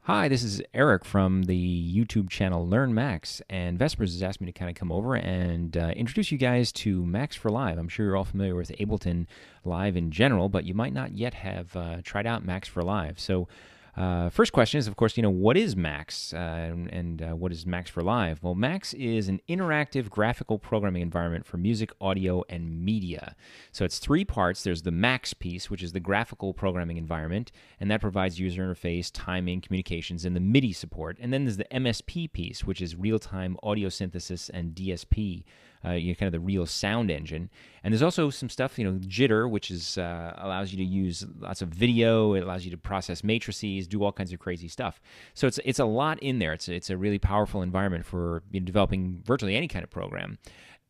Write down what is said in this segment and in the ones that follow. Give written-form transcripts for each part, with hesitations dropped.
Hi, this is Eric from the YouTube channel LearnMax, and Vespers has asked me to kind of come over and introduce you guys to Max for Live. I'm sure you're all familiar with Ableton Live in general, but you might not yet have tried out Max for Live. So first question is, of course, what is Max and what is Max for Live? Well, Max is an interactive graphical programming environment for music, audio, and media. So it's three parts. There's the Max piece, which is the graphical programming environment, and that provides user interface, timing, communications, and the MIDI support. And then there's the MSP piece, which is real-time audio synthesis and DSP. Kind of the real sound engine. And there's also some stuff, jitter, which is allows you to use lots of video. It allows you to process matrices, do all kinds of crazy stuff. So it's a lot in there. It's a really powerful environment for developing virtually any kind of program.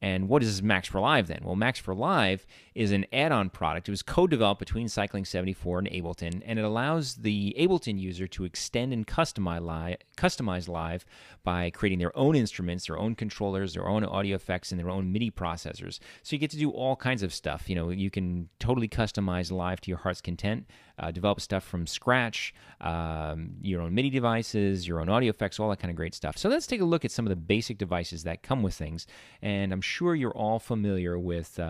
And what is Max for Live then? Well, Max for Live is an add-on product. It was co-developed between Cycling 74 and Ableton, and it allows the Ableton user to extend and customize Live by creating their own instruments, their own controllers, their own audio effects, and their own MIDI processors. So you get to do all kinds of stuff. You can totally customize Live to your heart's content, develop stuff from scratch, your own MIDI devices, your own audio effects, all that kind of great stuff. So let's take a look at some of the basic devices that come with things, and I'm sure you're all familiar with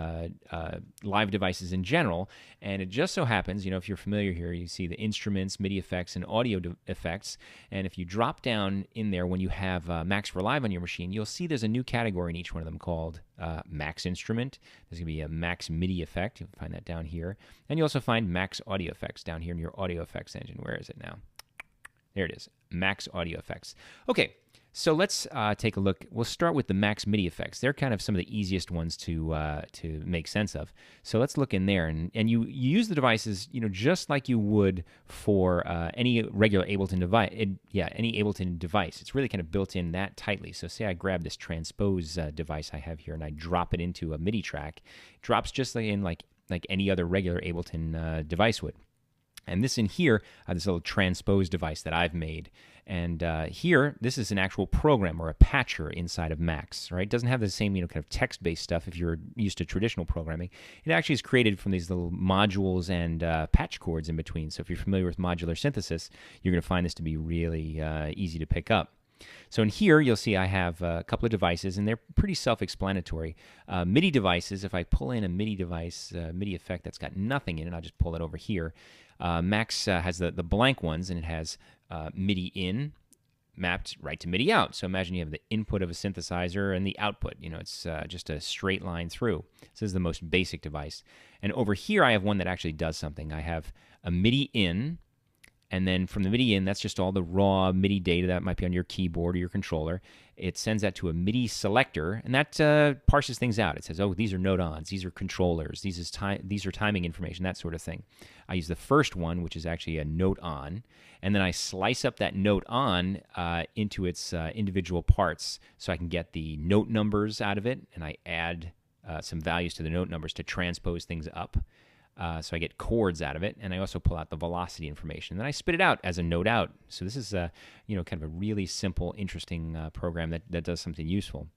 live devices in general, and it just so happens, if you're familiar here, you see the instruments, MIDI effects, and audio effects, and if you drop down in there when you have Max for Live on your machine, you'll see there's a new category in each one of them called Max Instrument. There's going to be a Max MIDI effect. You'll find that down here, and you also find Max Audio Effects down here in your audio effects engine. Where is it now? There it is, Max Audio Effects. Okay. So let's take a look. We'll start with the Max MIDI effects. They're kind of some of the easiest ones to make sense of. So let's look in there, and you use the devices, just like you would for any regular Ableton device. Any Ableton device. It's really kind of built in that tightly. So say I grab this transpose device I have here, and I drop it into a MIDI track. It drops just like any other regular Ableton device would. And this in here, this little transpose device that I've made. And here, this is an actual program or a patcher inside of Max, right? It doesn't have the same, kind of text-based stuff if you're used to traditional programming. It actually is created from these little modules and patch cords in between. So if you're familiar with Modular Synthesis, you're going to find this to be really easy to pick up. So in here, you'll see I have a couple of devices, and they're pretty self-explanatory. MIDI devices, if I pull in a MIDI device, MIDI effect that's got nothing in it, I'll just pull it over here. Max has the blank ones, and it has MIDI in mapped right to MIDI out. So imagine you have the input of a synthesizer and the output. It's just a straight line through. This is the most basic device. And over here, I have one that actually does something. I have a MIDI in, and then from the MIDI in, that's just all the raw MIDI data that might be on your keyboard or your controller. It sends that to a MIDI selector, and that parses things out. It says, oh, these are note-ons, these are controllers, these are timing information, that sort of thing. I use the first one, which is actually a note-on, and then I slice up that note-on into its individual parts so I can get the note numbers out of it, and I add some values to the note numbers to transpose things up. So I get chords out of it, and I also pull out the velocity information. Then I spit it out as a note out. So this is, kind of a really simple, interesting program that does something useful.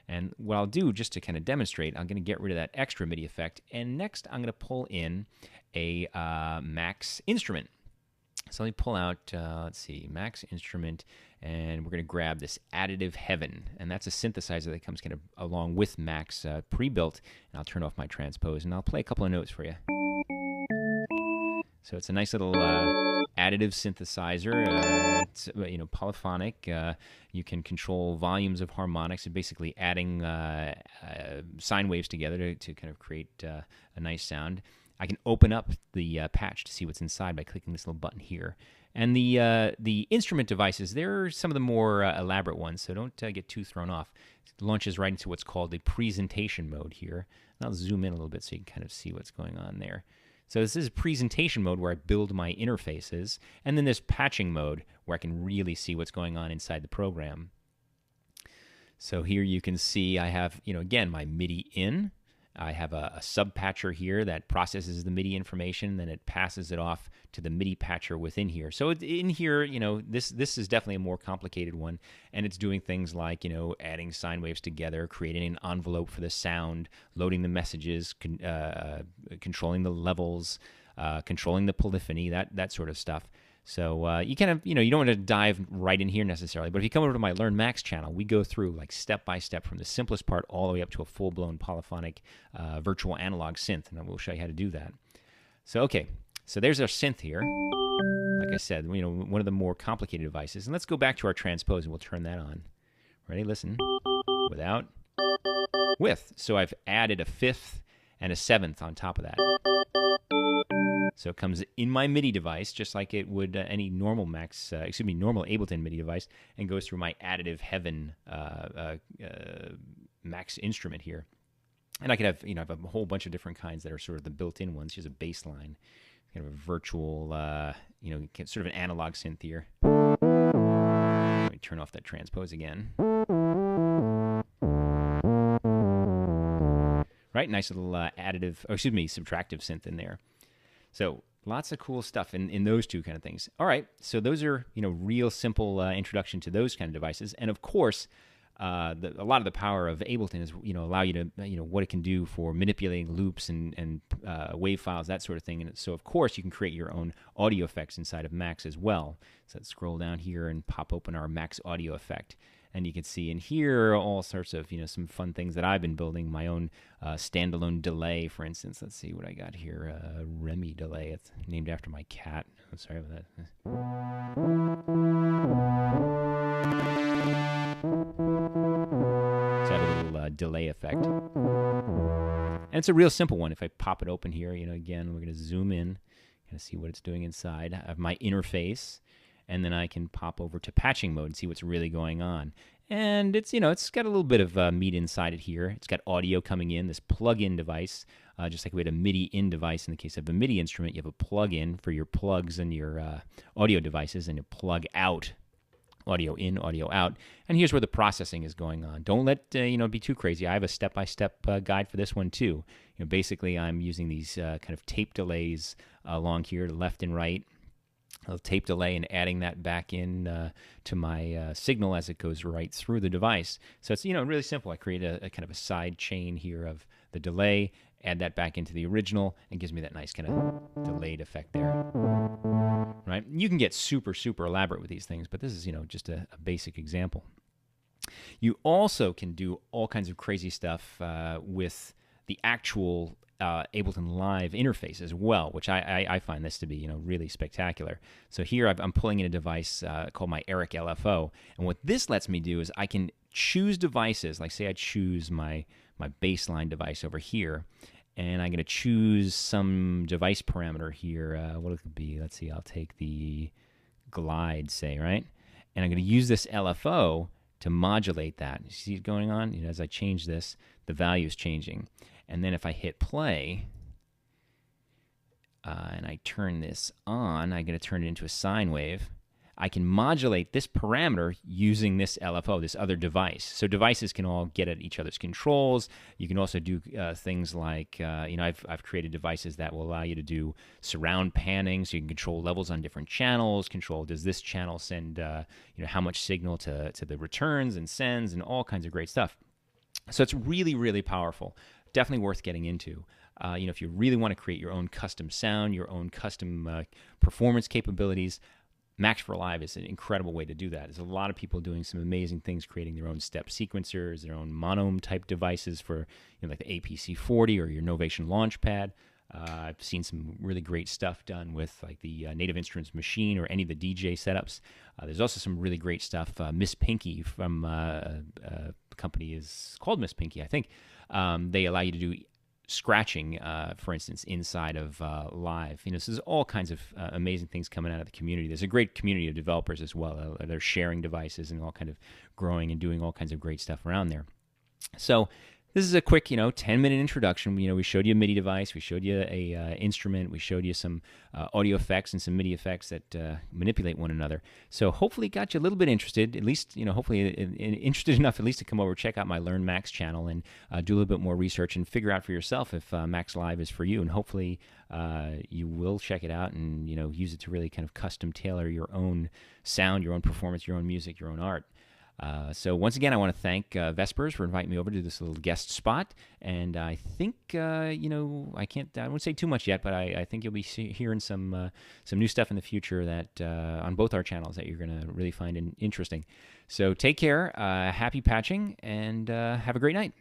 And what I'll do, just to kind of demonstrate, I'm going to get rid of that extra MIDI effect. And next, I'm going to pull in a Max instrument. So let me pull out, let's see, Max instrument, and we're going to grab this Additive Heaven, and that's a synthesizer that comes kind of along with Max pre-built. And I'll turn off my transpose, and I'll play a couple of notes for you. So it's a nice little additive synthesizer. It's polyphonic. You can control volumes of harmonics, and basically adding sine waves together to kind of create a nice sound. I can open up the patch to see what's inside by clicking this little button here. And the instrument devices, they're some of the more elaborate ones, so don't get too thrown off. It launches right into what's called the presentation mode here. And I'll zoom in a little bit so you can kind of see what's going on there. So this is presentation mode where I build my interfaces, and then there's patching mode where I can really see what's going on inside the program. So here you can see I have, again, my MIDI in. I have a sub-patcher here that processes the MIDI information, then it passes it off to the MIDI patcher within here. So in here, this is definitely a more complicated one, and it's doing things like, adding sine waves together, creating an envelope for the sound, loading the messages, controlling the levels, controlling the polyphony, that sort of stuff. So you kind of, you don't want to dive right in here necessarily, but if you come over to my Learn Max channel, we go through like step by step from the simplest part all the way up to a full-blown polyphonic virtual analog synth, and we'll show you how to do that. So okay, so there's our synth here. Like I said, one of the more complicated devices. And let's go back to our transpose, and we'll turn that on. Ready? Listen. Without. With. So I've added a fifth and a seventh on top of that. So it comes in my MIDI device, just like it would any normal normal Ableton MIDI device, and goes through my Additive Heaven Max instrument here. And I could have, I have a whole bunch of different kinds that are sort of the built-in ones. Here's a bass line, kind of a virtual, sort of an analog synth here. Let me turn off that transpose again. Right, nice little subtractive synth in there. So lots of cool stuff in those two kind of things. All right, so those are, real simple introduction to those kind of devices. And of course, a lot of the power of Ableton is, allow you to, what it can do for manipulating loops and wave files, that sort of thing. And so, of course, you can create your own audio effects inside of Max as well. So let's scroll down here and pop open our Max audio effect. And you can see in here all sorts of, some fun things that I've been building. My own standalone delay, for instance. Let's see what I got here. Remy delay. It's named after my cat. I'm sorry about that. So I have a little delay effect. And it's a real simple one. If I pop it open here, again, we're going to zoom in, kind of see what it's doing inside. I have my interface. And then I can pop over to patching mode and see what's really going on. And it's, it's got a little bit of meat inside it here. It's got audio coming in, this plug-in device, just like we had a MIDI in device. In the case of a MIDI instrument, you have a plug-in for your plugs and your audio devices, and a plug out, audio in, audio out. And here's where the processing is going on. Don't let it be too crazy. I have a step-by-step guide for this one too. Basically, I'm using these kind of tape delays along here, left and right. A tape delay and adding that back in to my signal as it goes right through the device. So it's really simple. I create a kind of a side chain here of the delay, add that back into the original, and gives me that nice kind of delayed effect there. Right? You can get super, super elaborate with these things, but this is just a basic example. You also can do all kinds of crazy stuff with the actual Ableton Live interface as well, which I find this to be really spectacular. So here I'm pulling in a device called my Eric LFO, and what this lets me do is I can choose devices. Like say I choose my baseline device over here, and I'm going to choose some device parameter here. What it could be? Let's see. I'll take the glide, say, right, and I'm going to use this LFO to modulate that. You see it going on? As I change this, the value is changing. And then if I hit play and I turn this on, I'm going to turn it into a sine wave. I can modulate this parameter using this LFO, this other device. So devices can all get at each other's controls. You can also do things like, I've created devices that will allow you to do surround panning, so you can control levels on different channels, does this channel send, how much signal to the returns and sends, and all kinds of great stuff. So it's really, really powerful. Definitely worth getting into. If you really want to create your own custom sound, your own custom performance capabilities, Max for Live is an incredible way to do that. There's a lot of people doing some amazing things, creating their own step sequencers, their own monome type devices for like the APC40 or your Novation Launchpad. I've seen some really great stuff done with like the Native Instruments Machine or any of the DJ setups. There's also some really great stuff. Miss Pinky from a company is called Miss Pinky, I think. They allow you to do scratching, for instance, inside of Live. So there's all kinds of amazing things coming out of the community. There's a great community of developers as well. They're sharing devices and all kind of growing and doing all kinds of great stuff around there. So this is a quick, 10-minute introduction. We showed you a MIDI device, we showed you a instrument, we showed you some audio effects and some MIDI effects that manipulate one another. So hopefully it got you a little bit interested, at least, hopefully interested enough at least to come over, check out my Learn Max channel and do a little bit more research and figure out for yourself if Max Live is for you. And hopefully you will check it out and, use it to really kind of custom tailor your own sound, your own performance, your own music, your own art. So once again, I want to thank Vespers for inviting me over to this little guest spot. And I think, I won't say too much yet, but I think you'll be hearing some new stuff in the future that on both our channels that you're going to really find interesting. So take care, happy patching, and have a great night.